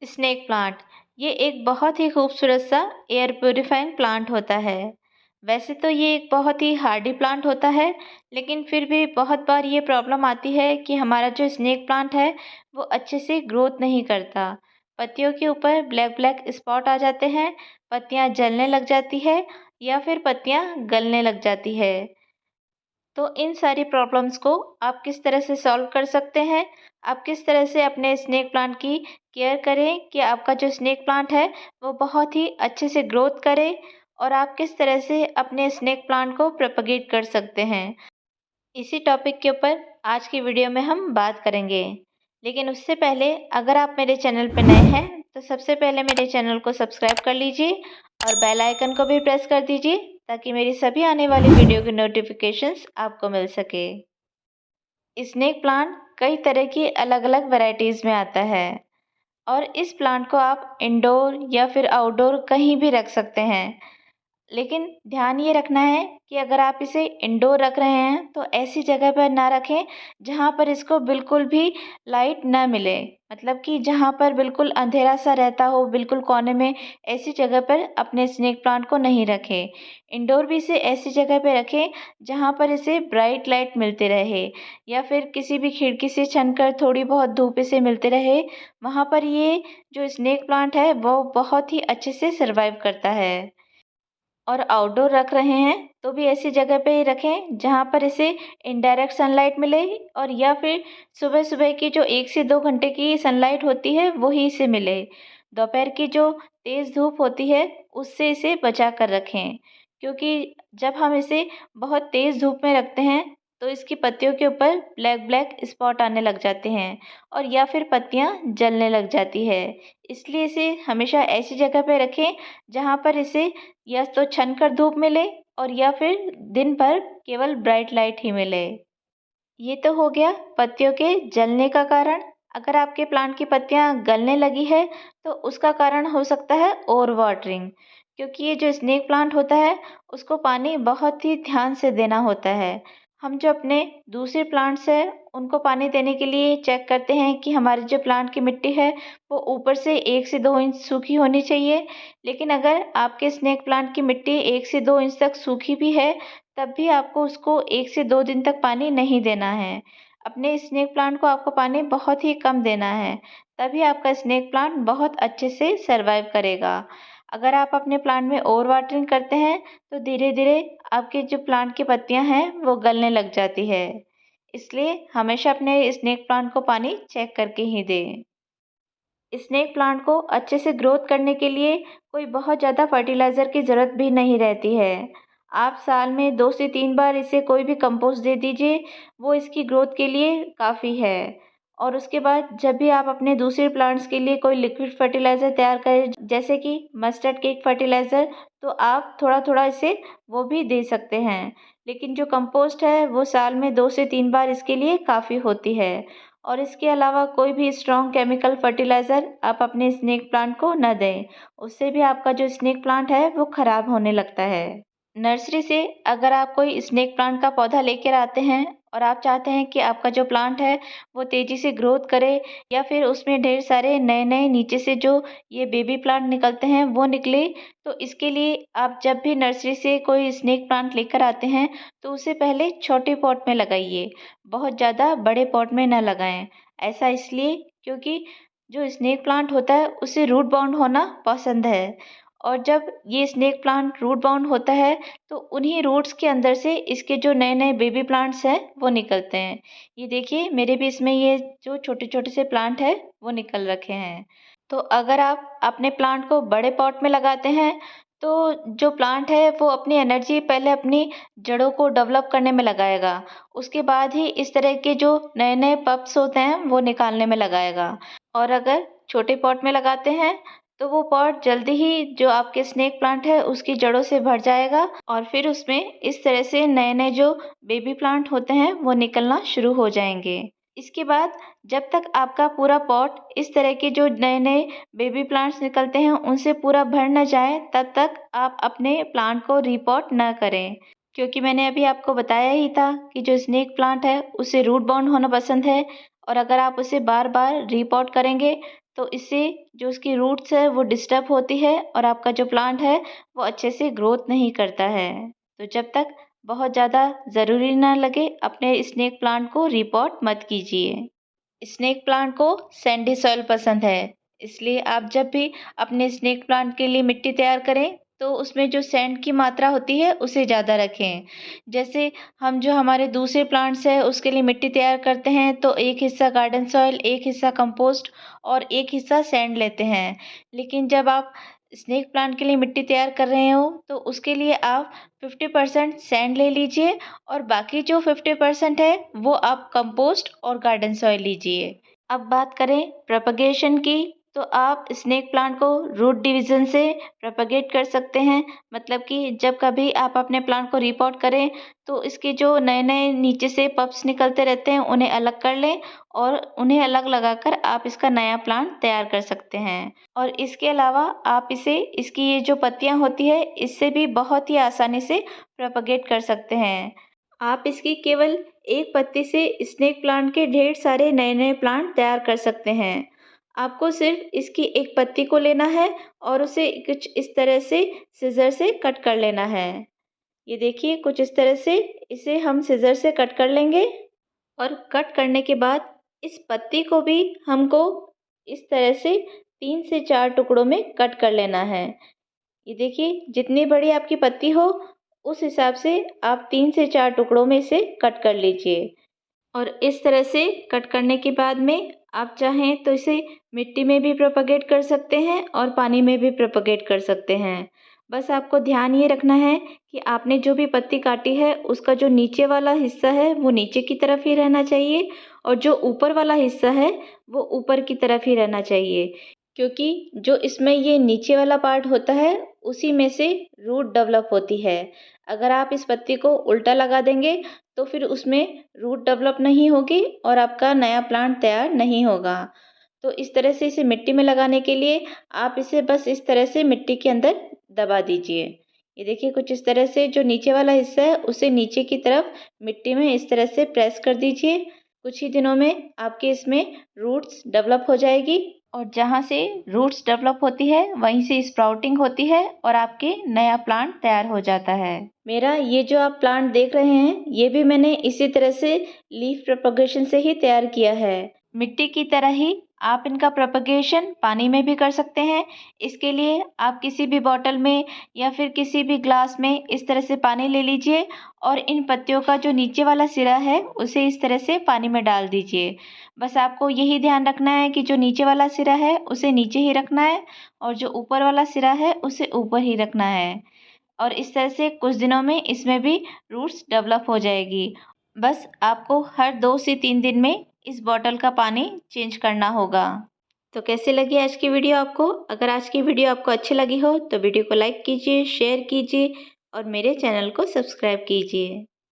Snake plant ये एक बहुत ही खूबसूरत सा एयर प्यूरिफाइंग प्लांट होता है। वैसे तो ये एक बहुत ही हार्डी प्लांट होता है, लेकिन फिर भी बहुत बार ये प्रॉब्लम आती है कि हमारा जो स्नेक प्लांट है वो अच्छे से ग्रोथ नहीं करता। पत्तियों के ऊपर ब्लैक ब्लैक स्पॉट आ जाते हैं, पत्तियां जलने लग जाती है या फिर पत्तियां गलने लग जाती है। तो इन सारी प्रॉब्लम्स को आप किस तरह से सॉल्व कर सकते हैं? आप किस तरह से अपने स्नेक प्लांट की केयर करें कि आपका जो स्नेक प्लांट है वो बहुत ही अच्छे से ग्रोथ करे, और आप किस तरह से अपने स्नेक प्लांट को प्रोपेगेट कर सकते हैं। इसी टॉपिक के ऊपर आज की वीडियो में हम बात करेंगे। लेकिन उससे पहले अगर आप मेरे चैनल पर नए हैं तो सबसे पहले मेरे चैनल को सब्सक्राइब कर लीजिए और बेल आइकन को भी प्रेस कर दीजिए, ताकि मेरी सभी आने वाली वीडियो की नोटिफिकेशंस आपको मिल सके। स्नेक प्लांट कई तरह की अलग अलग वैरायटीज़ में आता है, और इस प्लांट को आप इंडोर या फिर आउटडोर कहीं भी रख सकते हैं। लेकिन ध्यान ये रखना है कि अगर आप इसे इंडोर रख रहे हैं तो ऐसी जगह पर ना रखें जहाँ पर इसको बिल्कुल भी लाइट ना मिले। मतलब कि जहाँ पर बिल्कुल अंधेरा सा रहता हो, बिल्कुल कोने में, ऐसी जगह पर अपने स्नेक प्लांट को नहीं रखें। इंडोर भी इसे ऐसी जगह पर रखें जहाँ पर इसे ब्राइट लाइट मिलती रहे, या फिर किसी भी खिड़की से छनकर थोड़ी बहुत धूप इसे मिलती रहे। वहाँ पर ये जो स्नेक प्लांट है वो बहुत ही अच्छे से सर्वाइव करता है। और आउटडोर रख रहे हैं तो भी ऐसी जगह पे ही रखें जहाँ पर इसे इनडायरेक्ट सनलाइट मिले, और या फिर सुबह सुबह की जो 1 से 2 घंटे की सनलाइट होती है वही इसे मिले। दोपहर की जो तेज़ धूप होती है उससे इसे बचा कर रखें, क्योंकि जब हम इसे बहुत तेज़ धूप में रखते हैं तो इसकी पत्तियों के ऊपर ब्लैक ब्लैक स्पॉट आने लग जाते हैं, और या फिर पत्तियाँ जलने लग जाती है। इसलिए इसे हमेशा ऐसी जगह पे रखें जहाँ पर इसे या तो छन कर धूप मिले, और या फिर दिन भर केवल ब्राइट लाइट ही मिले। ये तो हो गया पत्तियों के जलने का कारण। अगर आपके प्लांट की पत्तियां गलने लगी है तो उसका कारण हो सकता है ओवर वाटरिंग, क्योंकि ये जो स्नेक प्लांट होता है उसको पानी बहुत ही ध्यान से देना होता है। हम जो अपने दूसरे प्लांट्स हैं उनको पानी देने के लिए चेक करते हैं कि हमारे जो प्लांट की मिट्टी है वो ऊपर से 1 से 2 इंच सूखी होनी चाहिए। लेकिन अगर आपके स्नेक प्लांट की मिट्टी 1 से 2 इंच तक सूखी भी है, तब भी आपको उसको 1 से 2 दिन तक पानी नहीं देना है। अपने स्नेक प्लांट को आपको पानी बहुत ही कम देना है, तभी आपका स्नेक प्लांट बहुत अच्छे से सर्वाइव करेगा। अगर आप अपने प्लांट में ओवर वाटरिंग करते हैं तो धीरे धीरे आपके जो प्लांट की पत्तियां हैं वो गलने लग जाती है। इसलिए हमेशा अपने स्नेक प्लांट को पानी चेक करके ही दें। स्नेक प्लांट को अच्छे से ग्रोथ करने के लिए कोई बहुत ज़्यादा फर्टिलाइज़र की ज़रूरत भी नहीं रहती है। आप साल में 2 से 3 बार इसे कोई भी कंपोस्ट दे दीजिए, वो इसकी ग्रोथ के लिए काफ़ी है। और उसके बाद जब भी आप अपने दूसरे प्लांट्स के लिए कोई लिक्विड फर्टिलाइज़र तैयार करें, जैसे कि मस्टर्ड केक फर्टिलाइज़र, तो आप थोड़ा-थोड़ा इसे वो भी दे सकते हैं। लेकिन जो कंपोस्ट है वो साल में 2 से 3 बार इसके लिए काफ़ी होती है। और इसके अलावा कोई भी स्ट्रॉन्ग केमिकल फर्टिलाइज़र आप अपने स्नेक प्लांट को न दें। उससे भी आपका जो स्नेक प्लांट है वो ख़राब होने लगता है। नर्सरी से अगर आप कोई स्नेक प्लांट का पौधा लेकर आते हैं और आप चाहते हैं कि आपका जो प्लांट है वो तेज़ी से ग्रोथ करे, या फिर उसमें ढेर सारे नए नए नीचे से जो ये बेबी प्लांट निकलते हैं वो निकले, तो इसके लिए आप जब भी नर्सरी से कोई स्नेक प्लांट लेकर आते हैं तो उसे पहले छोटे पॉट में लगाइए। बहुत ज़्यादा बड़े पॉट में ना लगाएं। ऐसा इसलिए क्योंकि जो स्नेक प्लांट होता है उसे रूट बाउंड होना पसंद है, और जब ये स्नेक प्लांट रूट बाउंड होता है तो उन्हीं रूट्स के अंदर से इसके जो नए नए बेबी प्लांट्स हैं वो निकलते हैं। ये देखिए मेरे भी इसमें ये जो छोटे छोटे से प्लांट है वो निकल रखे हैं। तो अगर आप अपने प्लांट को बड़े पॉट में लगाते हैं तो जो प्लांट है वो अपनी एनर्जी पहले अपनी जड़ों को डेवलप करने में लगाएगा, उसके बाद ही इस तरह के जो नए नए पप्स होते हैं वो निकालने में लगाएगा। और अगर छोटे पॉट में लगाते हैं तो वो पॉट जल्दी ही जो आपके स्नेक प्लांट है उसकी जड़ों से भर जाएगा, और फिर उसमें इस तरह से नए नए जो बेबी प्लांट होते हैं वो निकलना शुरू हो जाएंगे। इसके बाद जब तक आपका पूरा पॉट इस तरह के जो नए नए बेबी प्लांट्स निकलते हैं उनसे पूरा भर न जाए, तब तक आप अपने प्लांट को रीपॉट न करें। क्योंकि मैंने अभी आपको बताया ही था कि जो स्नेक प्लांट है उसे रूट बाउंड होना पसंद है, और अगर आप उसे बार बार रीपॉट करेंगे तो इससे जो उसकी रूट्स है वो डिस्टर्ब होती है और आपका जो प्लांट है वो अच्छे से ग्रोथ नहीं करता है। तो जब तक बहुत ज़्यादा ज़रूरी ना लगे अपने स्नेक प्लांट को रीपॉट मत कीजिए। स्नेक प्लांट को सैंडी सॉइल पसंद है, इसलिए आप जब भी अपने स्नेक प्लांट के लिए मिट्टी तैयार करें तो उसमें जो सैंड की मात्रा होती है उसे ज़्यादा रखें। जैसे हम जो हमारे दूसरे प्लांट्स हैं उसके लिए मिट्टी तैयार करते हैं तो एक हिस्सा गार्डन सॉइल, एक हिस्सा कंपोस्ट और एक हिस्सा सैंड लेते हैं। लेकिन जब आप स्नेक प्लांट के लिए मिट्टी तैयार कर रहे हो तो उसके लिए आप 50% सैंड ले लीजिए और बाकी जो 50% है वो आप कंपोस्ट और गार्डन सॉइल लीजिए। अब बात करें प्रोपगेशन की, तो आप स्नेक प्लांट को रूट डिवीज़न से प्रोपगेट कर सकते हैं। मतलब कि जब कभी आप अपने प्लांट को रीपॉट करें तो इसके जो नए-नए नीचे से पप्स निकलते रहते हैं उन्हें अलग कर लें और उन्हें अलग लगाकर आप इसका नया प्लांट तैयार कर सकते हैं। और इसके अलावा आप इसे इसकी ये जो पत्तियाँ होती है इससे भी बहुत ही आसानी से प्रोपगेट कर सकते हैं। आप इसकी केवल एक पत्ती से स्नेक प्लांट के ढेर सारे नए-नए प्लांट तैयार कर सकते हैं। आपको सिर्फ इसकी एक पत्ती को लेना है और उसे कुछ इस तरह से सिज़र से कट कर लेना है। ये देखिए कुछ इस तरह से इसे हम सिज़र से कट कर लेंगे और कट करने के बाद इस पत्ती को भी हमको इस तरह से 3 से 4 टुकड़ों में कट कर लेना है। ये देखिए जितनी बड़ी आपकी पत्ती हो उस हिसाब से आप 3 से 4 टुकड़ों में इसे कट कर लीजिए। और इस तरह से कट करने के बाद में आप चाहें तो इसे मिट्टी में भी प्रोपगेट कर सकते हैं और पानी में भी प्रोपगेट कर सकते हैं। बस आपको ध्यान ये रखना है कि आपने जो भी पत्ती काटी है उसका जो नीचे वाला हिस्सा है वो नीचे की तरफ ही रहना चाहिए और जो ऊपर वाला हिस्सा है वो ऊपर की तरफ ही रहना चाहिए। क्योंकि जो इसमें ये नीचे वाला पार्ट होता है उसी में से रूट डेवलप होती है। अगर आप इस पत्ती को उल्टा लगा देंगे तो फिर उसमें रूट डेवलप नहीं होगी और आपका नया प्लांट तैयार नहीं होगा। तो इस तरह से इसे मिट्टी में लगाने के लिए आप इसे बस इस तरह से मिट्टी के अंदर दबा दीजिए। ये देखिए कुछ इस तरह से जो नीचे वाला हिस्सा है उसे नीचे की तरफ मिट्टी में इस तरह से प्रेस कर दीजिए। कुछ ही दिनों में आपके इसमें रूट्स डेवलप हो जाएगी और जहाँ से रूट्स डेवलप होती है वहीं से स्प्राउटिंग होती है और आपके नया प्लांट तैयार हो जाता है। मेरा ये जो आप प्लांट देख रहे हैं ये भी मैंने इसी तरह से लीफ प्रोपगेशन से ही तैयार किया है। मिट्टी की तरह ही आप इनका प्रोपगेशन पानी में भी कर सकते हैं। इसके लिए आप किसी भी बॉटल में या फिर किसी भी ग्लास में इस तरह से पानी ले लीजिए और इन पत्तियों का जो नीचे वाला सिरा है उसे इस तरह से पानी में डाल दीजिए। बस आपको यही ध्यान रखना है कि जो नीचे वाला सिरा है उसे नीचे ही रखना है और जो ऊपर वाला सिरा है उसे ऊपर ही रखना है। और इस तरह से कुछ दिनों में इसमें भी रूट्स डेवलप हो जाएगी। बस आपको हर 2 से 3 दिन में इस बॉटल का पानी चेंज करना होगा। तो कैसी लगी आज की वीडियो आपको? अगर आज की वीडियो आपको अच्छी लगी हो तो वीडियो को लाइक कीजिए, शेयर कीजिए और मेरे चैनल को सब्सक्राइब कीजिए।